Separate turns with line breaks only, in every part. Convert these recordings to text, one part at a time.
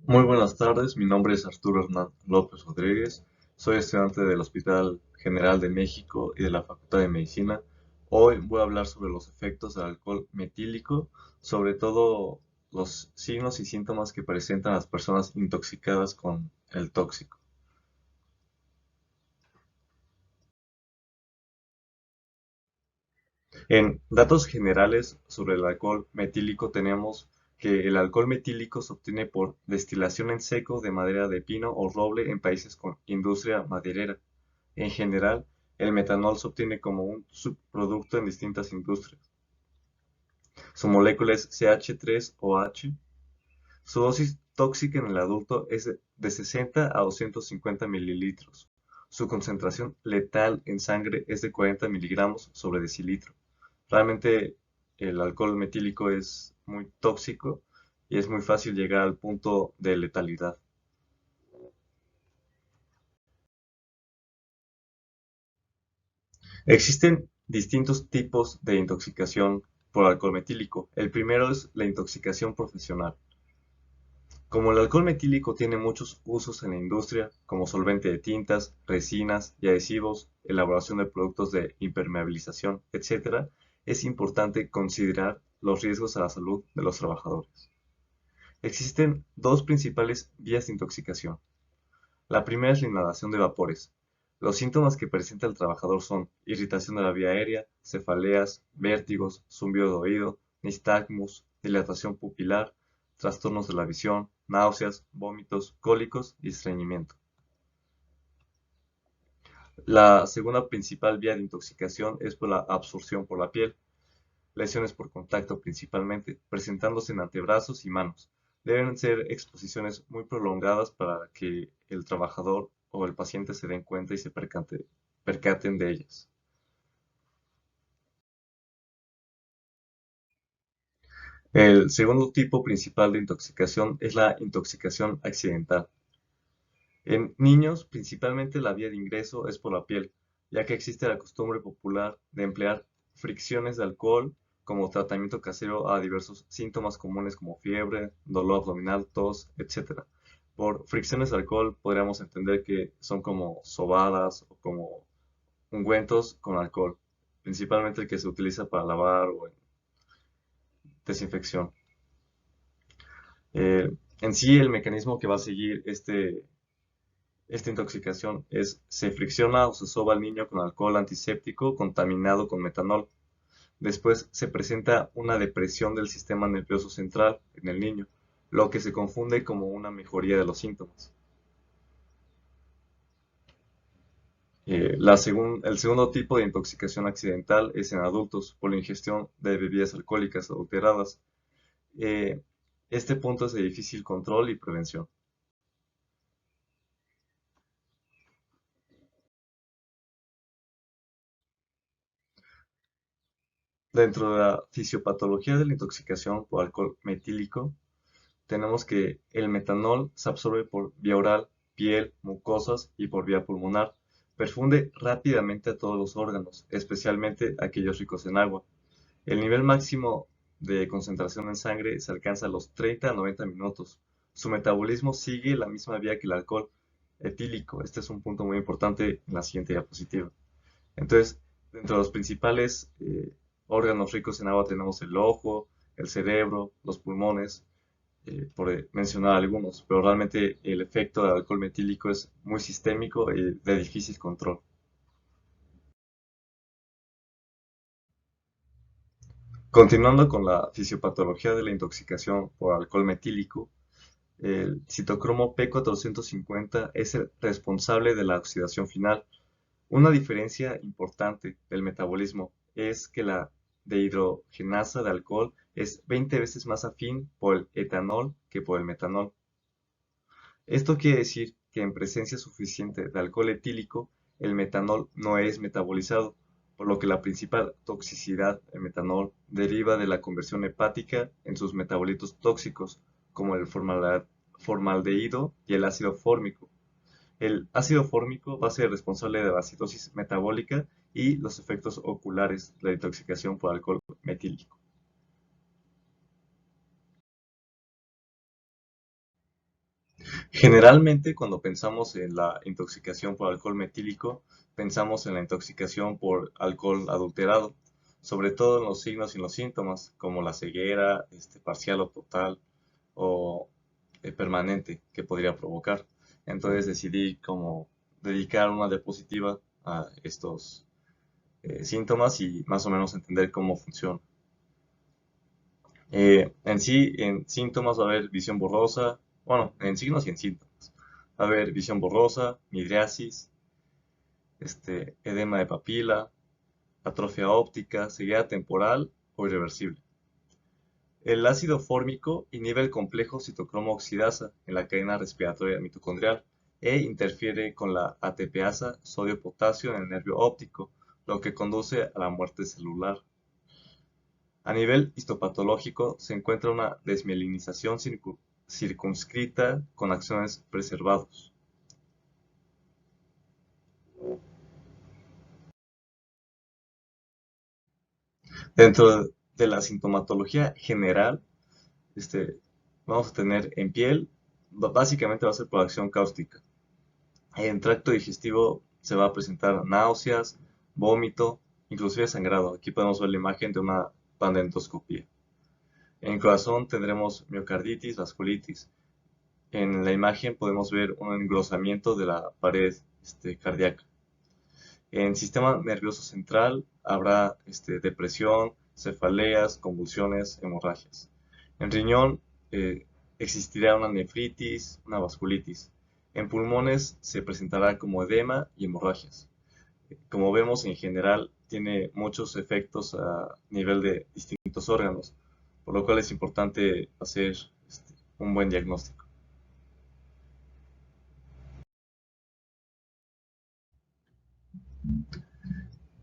Muy buenas tardes, mi nombre es Arturo Hernán López Rodríguez, soy estudiante del Hospital General de México y de la Facultad de Medicina. Hoy voy a hablar sobre los efectos del alcohol metílico, sobre todo los signos y síntomas que presentan las personas intoxicadas con el tóxico. En datos generales sobre el alcohol metílico tenemos que el alcohol metílico se obtiene por destilación en seco de madera de pino o roble en países con industria maderera. En general, el metanol se obtiene como un subproducto en distintas industrias. Su molécula es CH3OH. Su dosis tóxica en el adulto es de 60 a 250 mililitros. Su concentración letal en sangre es de 40 miligramos sobre decilitro. Realmente el alcohol metílico es muy tóxico y es muy fácil llegar al punto de letalidad. Existen distintos tipos de intoxicación por alcohol metílico. El primero es la intoxicación profesional. Como el alcohol metílico tiene muchos usos en la industria, como solvente de tintas, resinas y adhesivos, elaboración de productos de impermeabilización, etc., es importante considerar los riesgos a la salud de los trabajadores. Existen dos principales vías de intoxicación. La primera es la inhalación de vapores. Los síntomas que presenta el trabajador son irritación de la vía aérea, cefaleas, vértigos, zumbido de oído, nistagmus, dilatación pupilar, trastornos de la visión, náuseas, vómitos, cólicos y estreñimiento. La segunda principal vía de intoxicación es por la absorción por la piel, lesiones por contacto principalmente, presentándose en antebrazos y manos. Deben ser exposiciones muy prolongadas para que el trabajador o el paciente se den cuenta y se percaten de ellas. El segundo tipo principal de intoxicación es la intoxicación accidental. En niños, principalmente la vía de ingreso es por la piel, ya que existe la costumbre popular de emplear fricciones de alcohol como tratamiento casero a diversos síntomas comunes como fiebre, dolor abdominal, tos, etc. Por fricciones de alcohol podríamos entender que son como sobadas o como ungüentos con alcohol, principalmente el que se utiliza para lavar o en desinfección. En sí, el mecanismo que va a seguir esta intoxicación es se fricciona o se soba al niño con alcohol antiséptico contaminado con metanol. Después se presenta una depresión del sistema nervioso central en el niño, lo que se confunde como una mejoría de los síntomas. El segundo tipo de intoxicación accidental es en adultos por la ingestión de bebidas alcohólicas adulteradas. Eh, este punto es de difícil control y prevención. Dentro de la fisiopatología de la intoxicación por alcohol metílico, tenemos que el metanol se absorbe por vía oral, piel, mucosas y por vía pulmonar. Perfunde rápidamente a todos los órganos, especialmente aquellos ricos en agua. El nivel máximo de concentración en sangre se alcanza a los 30 a 90 minutos. Su metabolismo sigue la misma vía que el alcohol etílico. Este es un punto muy importante en la siguiente diapositiva. Entonces, dentro de los principales órganos ricos en agua tenemos el ojo, el cerebro, los pulmones, por mencionar algunos, pero realmente el efecto del alcohol metílico es muy sistémico y de difícil control. Continuando con la fisiopatología de la intoxicación por alcohol metílico, el citocromo P450 es el responsable de la oxidación final. Una diferencia importante del metabolismo es que la dehidrogenasa de alcohol es 20 veces más afín por el etanol que por el metanol. Esto quiere decir que en presencia suficiente de alcohol etílico, el metanol no es metabolizado, por lo que la principal toxicidad del metanol deriva de la conversión hepática en sus metabolitos tóxicos, como el formaldehído y el ácido fórmico. El ácido fórmico va a ser responsable de la citosis metabólica y los efectos oculares de la intoxicación por alcohol metílico. Generalmente, cuando pensamos en la intoxicación por alcohol metílico, pensamos en la intoxicación por alcohol adulterado, sobre todo en los signos y los síntomas, como la ceguera, parcial o total, o permanente que podría provocar. Entonces decidí como dedicar una diapositiva a estos síntomas y más o menos entender cómo funciona. En sí, en síntomas va a haber visión borrosa, bueno, en signos y en síntomas. Va a haber visión borrosa, midriasis, edema de papila, atrofia óptica, ceguera temporal o irreversible. El ácido fórmico inhibe el complejo citocromo oxidasa en la cadena respiratoria mitocondrial e interfiere con la ATPasa sodio-potasio en el nervio óptico, lo que conduce a la muerte celular. A nivel histopatológico, se encuentra una desmielinización circunscrita con axones preservados. Dentro de la sintomatología general, vamos a tener en piel, básicamente va a ser por acción cáustica. En tracto digestivo se va a presentar náuseas, vómito, inclusive sangrado. Aquí podemos ver la imagen de una pandentoscopía. En corazón tendremos miocarditis, vasculitis. En la imagen podemos ver un engrosamiento de la pared cardíaca. En sistema nervioso central habrá depresión, cefaleas, convulsiones, hemorragias. En riñón existirá una nefritis, una vasculitis. En pulmones se presentará como edema y hemorragias. Como vemos, en general tiene muchos efectos a nivel de distintos órganos, por lo cual es importante hacer un buen diagnóstico.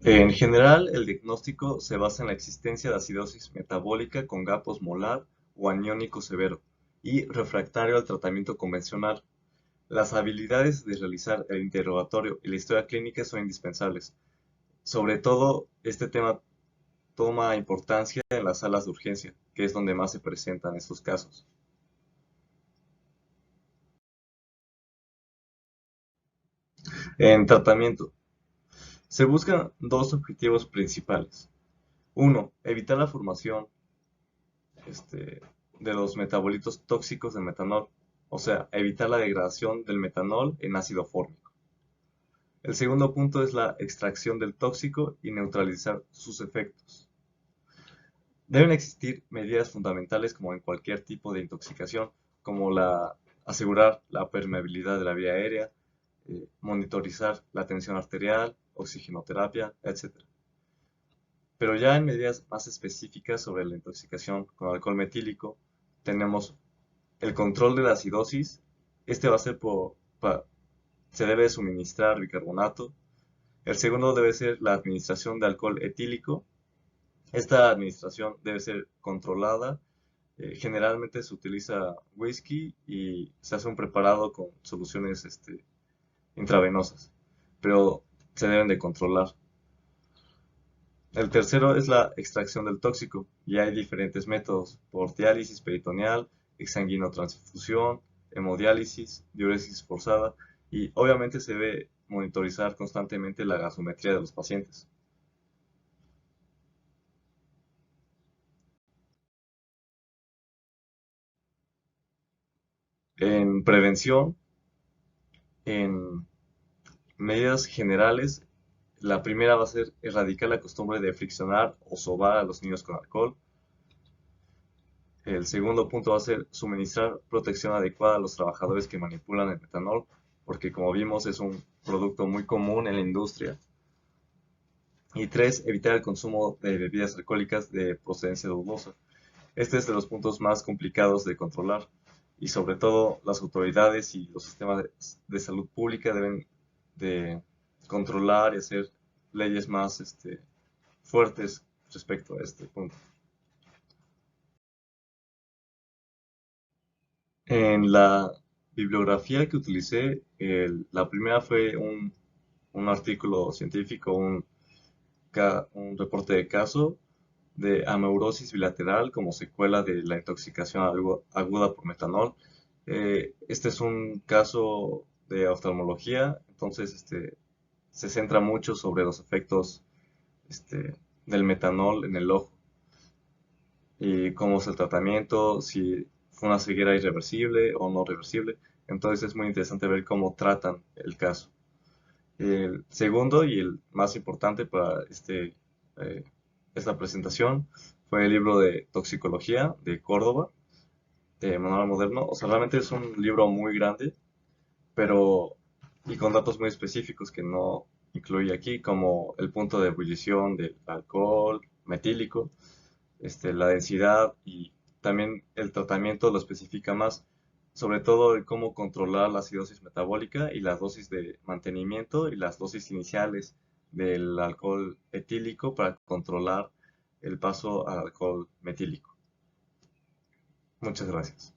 En general, el diagnóstico se basa en la existencia de acidosis metabólica con gapos molar o aniónico severo y refractario al tratamiento convencional. Las habilidades de realizar el interrogatorio y la historia clínica son indispensables. Sobre todo, este tema toma importancia en las salas de urgencia, que es donde más se presentan estos casos. En tratamiento, se buscan dos objetivos principales. Uno, evitar la formación este, de los metabolitos tóxicos del metanol, o sea, evitar la degradación del metanol en ácido fórmico. El segundo punto es la extracción del tóxico y neutralizar sus efectos. Deben existir medidas fundamentales como en cualquier tipo de intoxicación, como asegurar la permeabilidad de la vía aérea, monitorizar la tensión arterial, oxigenoterapia, etc. Pero ya en medidas más específicas sobre la intoxicación con alcohol metílico, tenemos el control de la acidosis. Este va a ser se debe suministrar bicarbonato. El segundo debe ser la administración de alcohol etílico. Esta administración debe ser controlada. Generalmente se utiliza whisky y se hace un preparado con soluciones intravenosas, pero se deben de controlar. El tercero es la extracción del tóxico y hay diferentes métodos: por diálisis peritoneal, exsanguinotransfusión, hemodiálisis, diuresis forzada y obviamente se debe monitorizar constantemente la gasometría de los pacientes. En prevención, en medidas generales, la primera va a ser erradicar la costumbre de friccionar o sobar a los niños con alcohol. El segundo punto va a ser suministrar protección adecuada a los trabajadores que manipulan el metanol, porque como vimos es un producto muy común en la industria. Y tres, evitar el consumo de bebidas alcohólicas de procedencia dudosa. Este es de los puntos más complicados de controlar y sobre todo las autoridades y los sistemas de salud pública deben de controlar y hacer leyes más fuertes respecto a este punto. En la bibliografía que utilicé, la primera fue un artículo científico, un reporte de caso de amaurosis bilateral como secuela de la intoxicación aguda por metanol. Este es un caso de oftalmología, entonces se centra mucho sobre los efectos este, del metanol en el ojo y cómo es el tratamiento, si fue una ceguera irreversible o no reversible. Entonces es muy interesante ver cómo tratan el caso. El segundo y el más importante para eh, esta presentación fue el libro de toxicología de Córdoba, de Manual Moderno. O sea, realmente es un libro muy grande, pero y con datos muy específicos que no incluye aquí, como el punto de ebullición del alcohol metílico, la densidad y también el tratamiento lo especifica más, sobre todo el cómo controlar la acidosis metabólica y las dosis de mantenimiento y las dosis iniciales del alcohol etílico para controlar el paso al alcohol metílico. Muchas gracias.